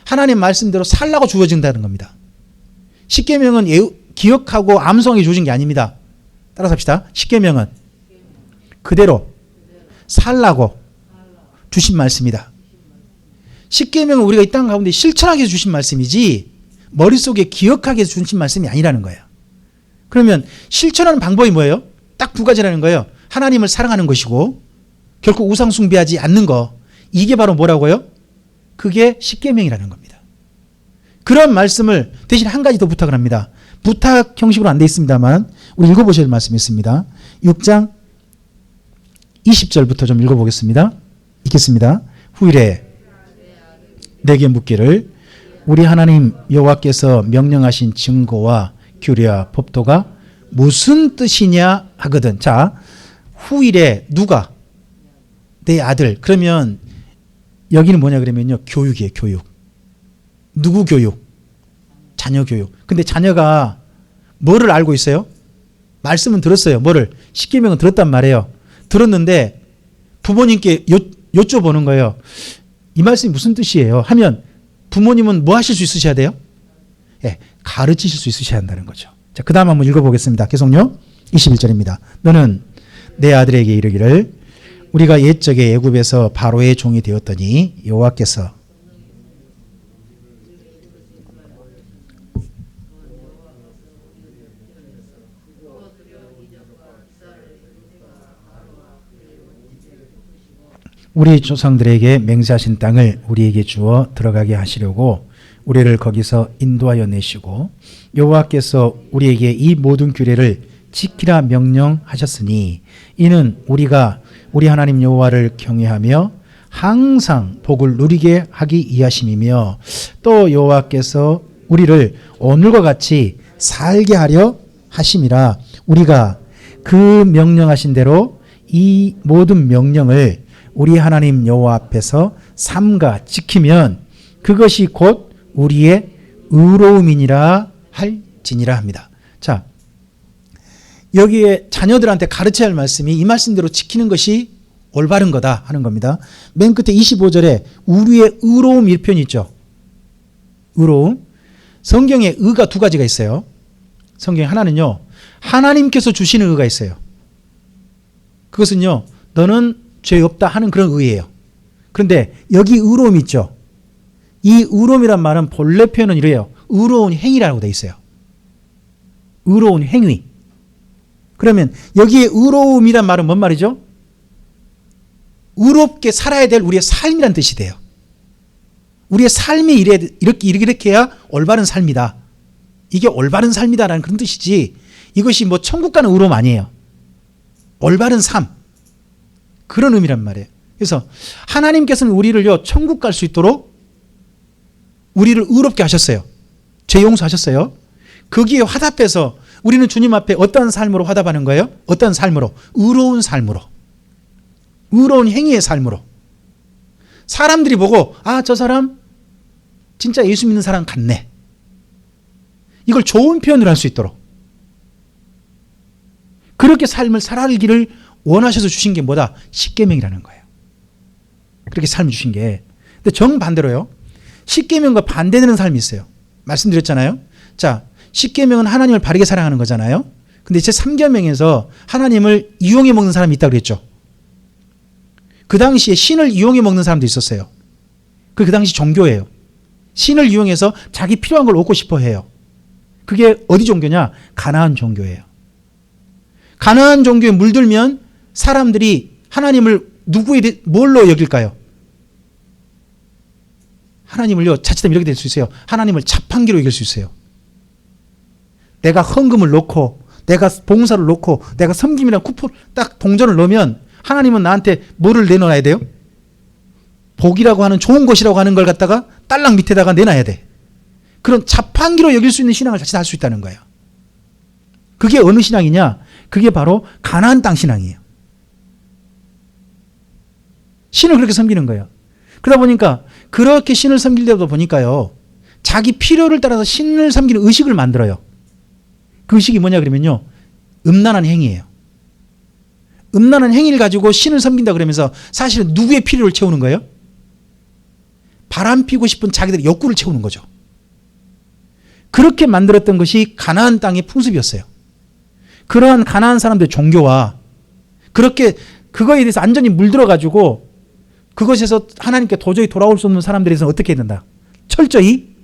하나님 말씀대로 살라고 주어진다는 겁니다. 십계명은 기억하고 암송하게 주어진 게 아닙니다. 따라서 합시다. 십계명은 그대로 살라고 주신 말씀이다. 십계명은 우리가 이 땅 가운데 실천하게 해서 주신 말씀이지 머릿속에 기억하게 해서 주신 말씀이 아니라는 거예요. 그러면 실천하는 방법이 뭐예요? 딱 두 가지라는 거예요. 하나님을 사랑하는 것이고 결코 우상 숭배하지 않는 거. 이게 바로 뭐라고요? 그게 십계명이라는 겁니다. 그런 말씀을 대신 한 가지 더 부탁을 합니다. 부탁 형식으로 안 돼 있습니다만 우리 읽어보셔야 할 말씀이 있습니다. 6장 20절부터 좀 읽어보겠습니다. 읽겠습니다. 후일에 내게 묻기를 우리 하나님 여호와께서 명령하신 증거와 규례와 법도가 무슨 뜻이냐 하거든. 자, 후일에 누가? 내 아들. 그러면 여기는 뭐냐 그러면요. 교육이에요. 교육. 누구 교육? 자녀 교육. 근데 자녀가 뭐를 알고 있어요? 말씀은 들었어요. 뭐를? 십계명은 들었단 말이에요. 들었는데 부모님께 여쭤보는 거예요. 이 말씀이 무슨 뜻이에요? 하면 부모님은 뭐 하실 수 있으셔야 돼요? 예, 가르치실 수 있으셔야 한다는 거죠. 자, 그 다음 한번 읽어보겠습니다. 계속요. 21절입니다. 너는 내 아들에게 이르기를 우리가 옛적에 애굽에서 바로의 종이 되었더니 여호와께서 우리 조상들에게 맹세하신 땅을 우리에게 주어 들어가게 하시려고 우리를 거기서 인도하여 내시고 여호와께서 우리에게 이 모든 규례를 지키라 명령하셨으니 이는 우리가 우리 하나님 여호와를 경외하며 항상 복을 누리게 하기 위하심이며 또 여호와께서 우리를 오늘과 같이 살게 하려 하심이라. 우리가 그 명령하신 대로 이 모든 명령을 우리 하나님 여호와 앞에서 삼가 지키면 그것이 곧 우리의 의로움이니라 할지니라 합니다. 자, 여기에 자녀들한테 가르쳐야 할 말씀이 이 말씀대로 지키는 것이 올바른 거다 하는 겁니다. 맨 끝에 25절에 우리의 의로움 1편이 있죠. 의로움. 성경에 의가 두 가지가 있어요. 성경에 하나는요, 하나님께서 주시는 의가 있어요. 그것은요, 너는 죄 없다 하는 그런 의예요. 그런데 여기 의로움이 있죠. 이 의로움이란 말은 본래 표현은 이래요. 의로운 행위라고 되어 있어요. 의로운 행위. 그러면 여기에 의로움이란 말은 뭔 말이죠? 의롭게 살아야 될 우리의 삶이란 뜻이 돼요. 우리의 삶이 이렇게 해야 올바른 삶이다. 이게 올바른 삶이다라는 그런 뜻이지, 이것이 뭐 천국 가는 의로움 아니에요. 올바른 삶. 그런 의미란 말이에요. 그래서 하나님께서는 우리를요, 천국 갈 수 있도록 우리를 의롭게 하셨어요. 죄 용서하셨어요. 거기에 화답해서 우리는 주님 앞에 어떤 삶으로 화답하는 거예요? 어떤 삶으로? 의로운 삶으로. 의로운 행위의 삶으로. 사람들이 보고, 아, 저 사람 진짜 예수 믿는 사람 같네. 이걸 좋은 표현으로 할 수 있도록. 그렇게 삶을 살아가기를 원하셔서 주신 게 뭐다? 십계명이라는 거예요. 그렇게 삶을 주신 게. 근데 정반대로요, 십계명과 반대되는 삶이 있어요. 말씀드렸잖아요. 자, 십계명은 하나님을 바르게 사랑하는 거잖아요. 근데 제 3계명에서 하나님을 이용해 먹는 사람이 있다고 그랬죠. 그 당시에 신을 이용해 먹는 사람도 있었어요. 그 당시 종교예요. 신을 이용해서 자기 필요한 걸 얻고 싶어 해요. 그게 어디 종교냐? 가나안 종교예요. 가나안 종교에 물들면 사람들이 하나님을 뭘로 여길까요? 하나님을요, 자칫하면 이렇게 될 수 있어요. 하나님을 자판기로 여길 수 있어요. 내가 헌금을 넣고, 내가 봉사를 넣고, 내가 섬김이랑 쿠폰 딱 동전을 넣으면 하나님은 나한테 뭐를 내놔야 돼요? 복이라고 하는 좋은 것이라고 하는 걸 갖다가 딸랑 밑에다가 내놔야 돼. 그런 자판기로 여길 수 있는 신앙을 자칫 할 수 있다는 거예요. 그게 어느 신앙이냐? 그게 바로 가나안 땅 신앙이에요. 신을 그렇게 섬기는 거예요. 그러다 보니까 그렇게 신을 섬길 때도 보니까요, 자기 필요를 따라서 신을 섬기는 의식을 만들어요. 그 의식이 뭐냐 그러면요, 음란한 행위예요. 음란한 행위를 가지고 신을 섬긴다 그러면서 사실은 누구의 필요를 채우는 거예요? 바람 피고 싶은 자기들의 욕구를 채우는 거죠. 그렇게 만들었던 것이 가나안 땅의 풍습이었어요. 그러한 가나안 사람들의 종교와 그렇게 그거에 대해서 완전히 물들어가지고 그것에서 하나님께 도저히 돌아올 수 없는 사람들에서는 어떻게 해야 된다? 철저히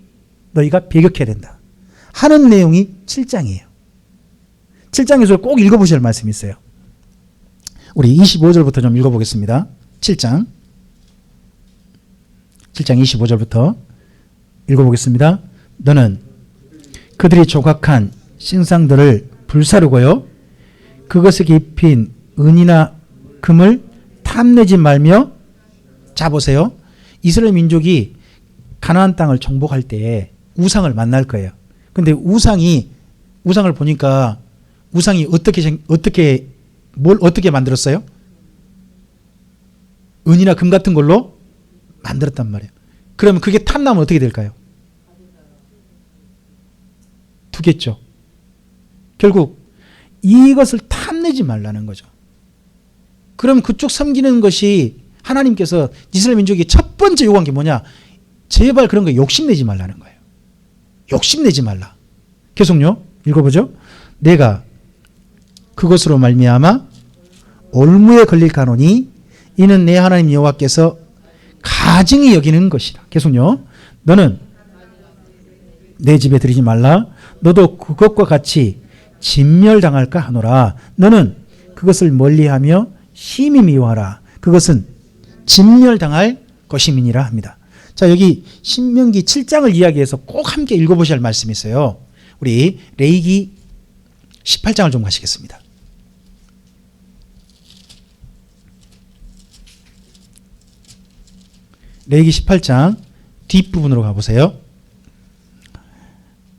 너희가 배격해야 된다 하는 내용이 7장이에요. 7장에서 꼭 읽어보셔야 할 말씀이 있어요. 우리 25절부터 좀 읽어보겠습니다. 7장 25절부터 읽어보겠습니다. 너는 그들이 조각한 신상들을 불사르고요, 그것에 입힌 은이나 금을 탐내지 말며. 자, 보세요. 이스라엘 민족이 가나안 땅을 정복할 때 우상을 만날 거예요. 근데 우상을 보니까 우상이 뭘 어떻게 만들었어요? 은이나 금 같은 걸로 만들었단 말이에요. 그러면 그게 탐나면 어떻게 될까요? 두겠죠. 결국 이것을 탐내지 말라는 거죠. 그럼 그쪽 섬기는 것이 하나님께서 이스라엘 민족이 첫 번째 요구한 게 뭐냐? 제발 그런 거 욕심내지 말라는 거예요. 욕심내지 말라. 계속요. 읽어보죠. 내가 그것으로 말미암아 올무에 걸릴까노니 이는 내 하나님 여호와께서 가증히 여기는 것이라. 계속요. 너는 내 집에 들이지 말라. 너도 그것과 같이 진멸당할까 하노라. 너는 그것을 멀리하며 심히 미워하라. 그것은 진멸당할 것임이니라 합니다. 자, 여기 신명기 7장을 이야기해서 꼭 함께 읽어보셔야 할 말씀이 있어요. 우리 레위기 18장을 좀 가시겠습니다. 레위기 18장 뒷부분으로 가보세요.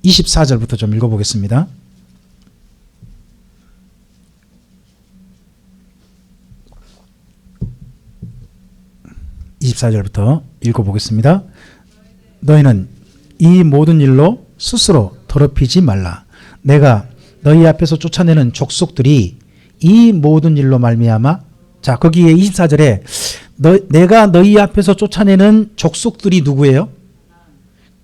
24절부터 좀 읽어보겠습니다. (24절부터) 읽어보겠습니다. 너희는 이 모든 일로 스스로 더럽히지 말라. 내가 너희 앞에서 쫓아내는 족속들이 이 모든 일로 말미암아, 자 거기에 24절에 내가 너희 앞에서 쫓아내는 족속들이 누구예요?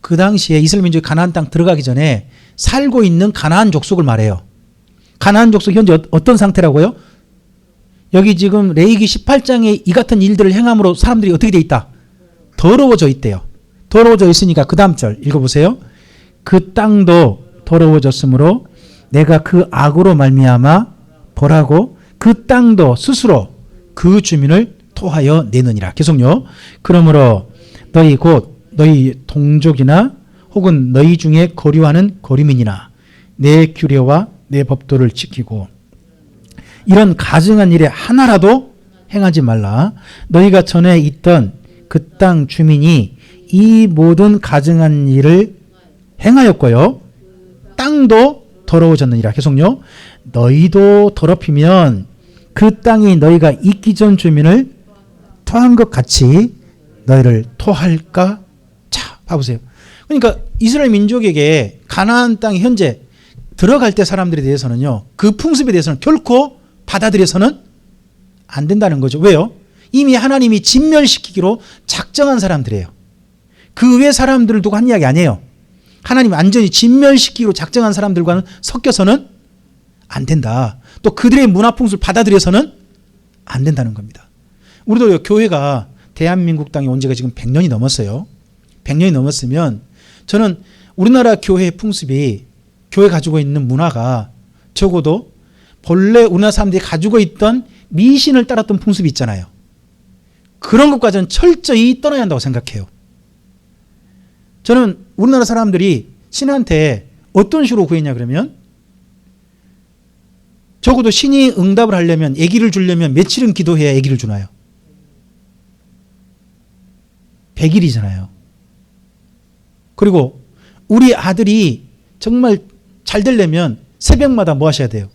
그 당시에 이스라엘 민족이 가나안 땅 들어가기 전에 살고 있는 가나안 족속을 말해요. 가나안 족속 현재 어떤 상태라고요? 여기 지금 레위기 18장에 이 같은 일들을 행함으로 사람들이 어떻게 돼 있다? 더러워져 있대요. 더러워져 있으니까 그 다음 절 읽어보세요. 그 땅도 더러워졌으므로 내가 그 악으로 말미암아 벌하고 그 땅도 스스로 그 주민을 토하여 내느니라. 계속요. 그러므로 너희 곧 너희 동족이나 혹은 너희 중에 거류하는 거류민이나 내 규례와 내 법도를 지키고 이런 가증한 일에 하나라도 행하지 말라. 너희가 전에 있던 그 땅 주민이 이 모든 가증한 일을 행하였고요. 땅도 더러워졌느니라. 계속요. 너희도 더럽히면 그 땅이 너희가 있기 전 주민을 토한 것 같이 너희를 토할까? 자, 봐보세요. 그러니까 이스라엘 민족에게 가나안 땅에 현재 들어갈 때 사람들에 대해서는요, 그 풍습에 대해서는 결코 받아들여서는 안 된다는 거죠. 왜요? 이미 하나님이 진멸시키기로 작정한 사람들이에요. 그 외 사람들을 두고 한 이야기 아니에요. 하나님이 완전히 진멸시키기로 작정한 사람들과는 섞여서는 안 된다. 또 그들의 문화 풍습을 받아들여서는 안 된다는 겁니다. 우리도 교회가 대한민국 땅에 온 지가 지금 100년이 넘었어요. 100년이 넘었으면 저는 우리나라 교회의 풍습이, 교회 가지고 있는 문화가 적어도 본래 우리나라 사람들이 가지고 있던 미신을 따랐던 풍습이 있잖아요. 그런 것까지는 철저히 떠나야 한다고 생각해요. 저는 우리나라 사람들이 신한테 어떤 식으로 구했냐 그러면, 적어도 신이 응답을 하려면, 아기를 주려면 며칠은 기도해야 아기를 주나요? 100일이잖아요. 그리고 우리 아들이 정말 잘 되려면 새벽마다 뭐 하셔야 돼요?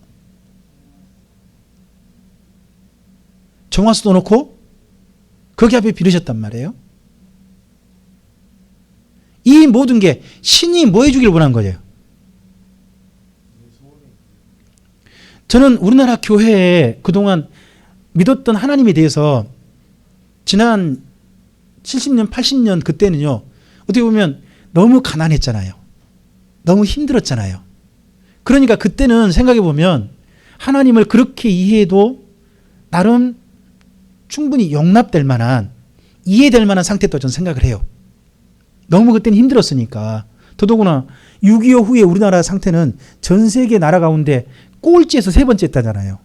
정화수도 놓고 거기 앞에 비르셨단 말이에요. 이 모든 게 신이 뭐 해주길 원한 거예요. 저는 우리나라 교회에 그동안 믿었던 하나님에 대해서 지난 70년, 80년 그때는요, 어떻게 보면 너무 가난했잖아요. 너무 힘들었잖아요. 그러니까 그때는 생각해 보면 하나님을 그렇게 이해해도 나름 충분히 용납될 만한, 이해될 만한 상태였다고 저는 생각을 해요. 너무 그때는 힘들었으니까. 더더구나 6.25 후에 우리나라 상태는 전 세계 나라 가운데 꼴찌에서 세 번째 했다잖아요.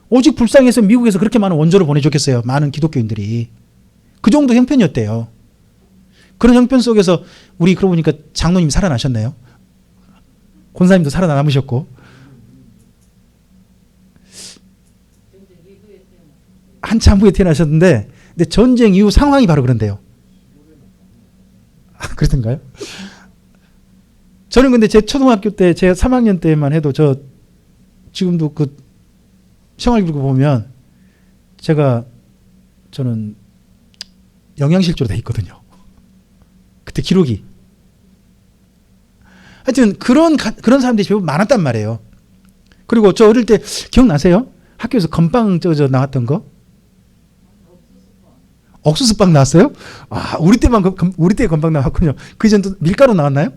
오직 불쌍해서 미국에서 그렇게 많은 원조를 보내줬겠어요. 많은 기독교인들이. 그 정도 형편이었대요. 그런 형편 속에서 우리 그러고 보니까 장로님 살아나셨나요? 권사님도 살아남으셨고. 한참 후에 태어나셨는데, 근데 전쟁 이후 상황이 바로 그런데요. 그렇던가요? 저는 근데 제 초등학교 때, 제 3학년 때만 해도 지금도 그 생활기록 보면 저는 영양실조로 돼 있거든요. 그때 기록이. 하여튼 그런 사람들이 제법 많았단 말이에요. 그리고 저 어릴 때 기억나세요? 학교에서 건빵 나왔던 거? 옥수수빵 나왔어요? 아, 우리 때 건빵 나왔군요. 그 이전 또 밀가루 나왔나요?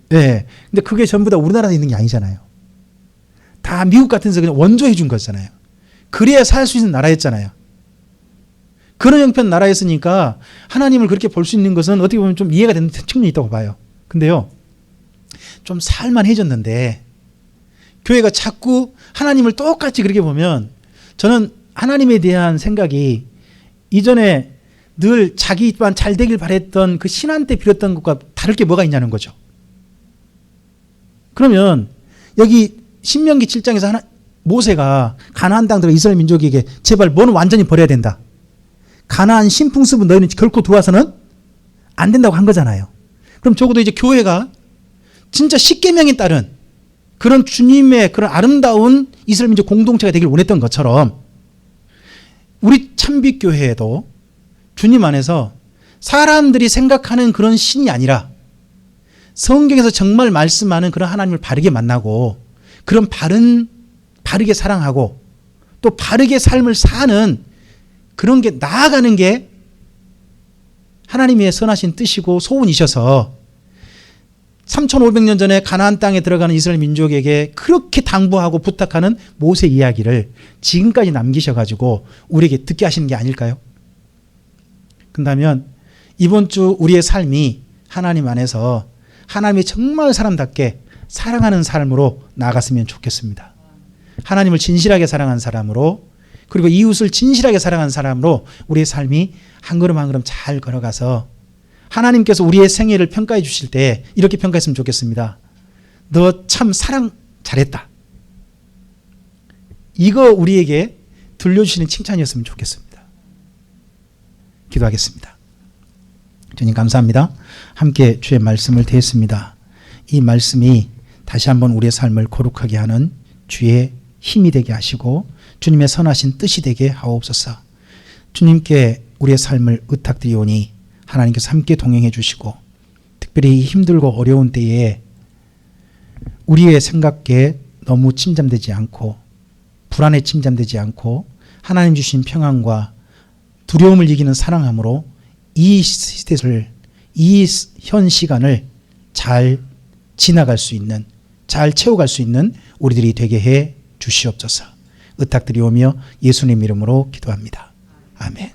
네. 근데 그게 전부 다 우리나라에 있는 게 아니잖아요. 다 미국 같은 데서 그냥 원조해 준 거잖아요. 그래야 살 수 있는 나라였잖아요. 그런 형편 나라였으니까 하나님을 그렇게 볼 수 있는 것은 어떻게 보면 좀 이해가 되는 측면이 있다고 봐요. 근데요, 좀 살만해졌는데 교회가 자꾸 하나님을 똑같이 그렇게 보면, 저는 하나님에 대한 생각이 이전에 늘 자기만 잘 되길 바랬던 그 신한 때 빌었던 것과 다를 게 뭐가 있냐는 거죠. 그러면 여기 신명기 7장에서 모세가 가나안 땅 들어 이스라엘 민족에게 제발 너는 완전히 버려야 된다. 가나안 신풍습은 너희는 결코 들어와서는 안 된다고 한 거잖아요. 그럼 적어도 이제 교회가 진짜 십계명에 따른 그런 주님의 그런 아름다운 이스라엘 민족 공동체가 되길 원했던 것처럼, 우리 참빛교회에도 주님 안에서 사람들이 생각하는 그런 신이 아니라 성경에서 정말 말씀하는 그런 하나님을 바르게 만나고 그런 바르게 사랑하고 또 바르게 삶을 사는 그런 게 나아가는 게 하나님의 선하신 뜻이고 소원이셔서 3500년 전에 가나안 땅에 들어가는 이스라엘 민족에게 그렇게 당부하고 부탁하는 모세 이야기를 지금까지 남기셔가지고 우리에게 듣게 하시는 게 아닐까요? 그렇다면 이번 주 우리의 삶이 하나님 안에서 하나님이 정말 사람답게 사랑하는 삶으로 나아갔으면 좋겠습니다. 하나님을 진실하게 사랑한 사람으로 그리고 이웃을 진실하게 사랑한 사람으로 우리의 삶이 한 걸음 한 걸음 잘 걸어가서 하나님께서 우리의 생애를 평가해 주실 때 이렇게 평가했으면 좋겠습니다. 너 참 사랑 잘했다. 이거 우리에게 들려주시는 칭찬이었으면 좋겠습니다. 기도하겠습니다. 주님 감사합니다. 함께 주의 말씀을 듣습니다. 이 말씀이 다시 한번 우리의 삶을 거룩하게 하는 주의 힘이 되게 하시고 주님의 선하신 뜻이 되게 하옵소서. 주님께 우리의 삶을 의탁드리오니 하나님께서 함께 동행해 주시고 특별히 힘들고 어려운 때에 우리의 생각에 너무 침잠되지 않고 불안에 침잠되지 않고 하나님 주신 평안과 두려움을 이기는 사랑함으로 이 시대를 이 현 시간을 잘 지나갈 수 있는 잘 채워갈 수 있는 우리들이 되게 해 주시옵소서. 의탁드리오며 예수님 이름으로 기도합니다. 아멘.